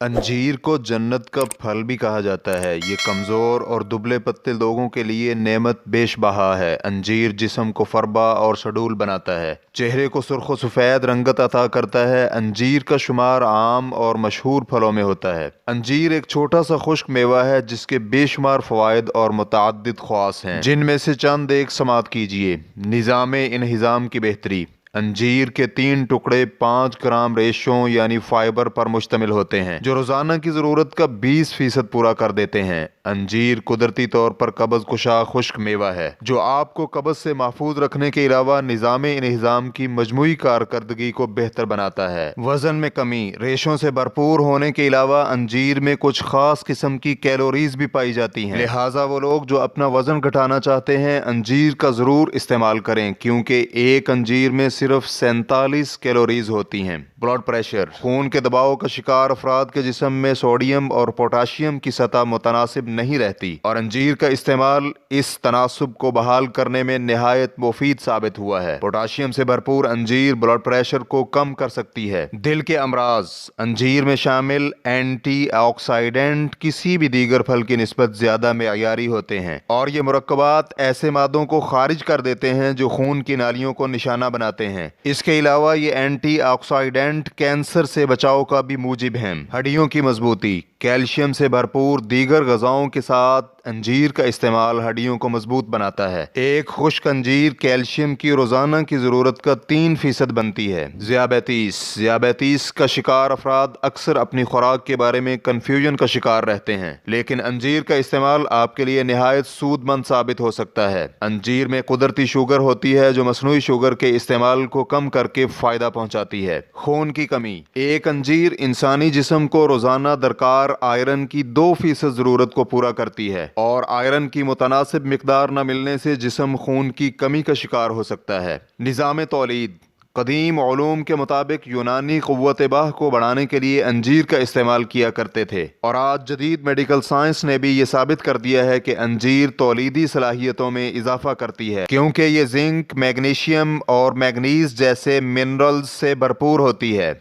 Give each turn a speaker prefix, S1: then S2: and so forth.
S1: अंजीर को जन्नत का फल भी कहा जाता है। ये कमज़ोर और दुबले पत्ते लोगों के लिए नेमत बेशबहा है। अंजीर जिस्म को फरबा और शडूल बनाता है, चेहरे को सुर्ख व सफ़ेद रंगत अता करता है। अंजीर का शुमार आम और मशहूर फलों में होता है। अंजीर एक छोटा सा खुश्क मेवा है जिसके बेशुमार फ़वाइद और मुतअद्दिद ख़वास हैं, जिनमें से चंद एक समात कीजिए। निज़ामे इन्हिज़ाम की बेहतरी। अंजीर के 3 टुकड़े 5 ग्राम रेशों यानी फाइबर पर मुश्तमिल होते हैं, जो रोजाना की जरूरत का 20% पूरा कर देते हैं। अंजीर कुदरती तौर पर कब्ज़ कुशा खुश्क मेवा है जो आपको कब्ज़ से महफूज रखने के अलावा निज़ाम इंहिज़ाम की मजमूई कारकर्दगी को बेहतर बनाता है। वजन में कमी। रेशों से भरपूर होने के अलावा अंजीर में कुछ खास किस्म की कैलोरीज भी पाई जाती हैं, लिहाजा वो लोग जो अपना वजन घटाना चाहते हैं अंजीर का जरूर इस्तेमाल करें, क्योंकि एक अंजीर में सिर्फ 47 कैलोरीज होती हैं। Blood pressure. खून के दबाव का शिकार अफराद के जिस्म में सोडियम और पोटाशियम की सतह मुतनासिब नहीं रहती और अंजीर का इस्तेमाल इस तनासुब को बहाल करने में निहायत मुफीद साबित हुआ है। पोटाशियम से भरपूर अंजीर ब्लड प्रेशर को कम कर सकती है। दिल के अमराज। अंजीर में शामिल एंटीऑक्सीडेंट किसी भी दीगर फल की निस्बत ज्यादा मेयारी होते हैं और ये मुरक्कबात ऐसे मादों को खारिज कर देते हैं जो खून की नालियों को निशाना बनाते हैं। इसके अलावा ये एंटीऑक्सीडेंट कैंसर से बचाव का भी मूजिब हैं। हड्डियों की मजबूती। कैल्शियम से भरपूर दीगर ग़िज़ाओं के साथ अंजीर का इस्तेमाल हड्डियों को मजबूत बनाता है। एक खुश्क अंजीर कैल्शियम की रोजाना की जरूरत का 3% बनती है। ज़ियाबतीस का शिकार अफराद अक्सर अपनी खुराक के बारे में कंफ्यूजन का शिकार रहते हैं, लेकिन अंजीर का इस्तेमाल आपके लिए निहायत सूदमंद साबित हो सकता है। अंजीर में कुदरती शुगर होती है जो मसनूई शुगर के इस्तेमाल को कम करके फायदा पहुंचाती है। खून की कमी। एक अंजीर इंसानी जिस्म को रोजाना दरकार आयरन की 2% जरूरत को पूरा करती है और आयरन की मुतनासिब मिकदार न मिलने से जिस्म खून की कमी का शिकार हो सकता है। निज़ाम तौलीद। कदीम उलूम के मुताबिक यूनानी क़ुव्वत बाह को बढ़ाने के लिए अंजीर का इस्तेमाल किया करते थे और आज जदीद मेडिकल साइंस ने भी ये साबित कर दिया है कि अंजीर तौलीदी सलाहियतों में इजाफा करती है, क्योंकि ये जिंक, मैग्नीशियम और मैग्नीज जैसे मिनरल्स से भरपूर होती है।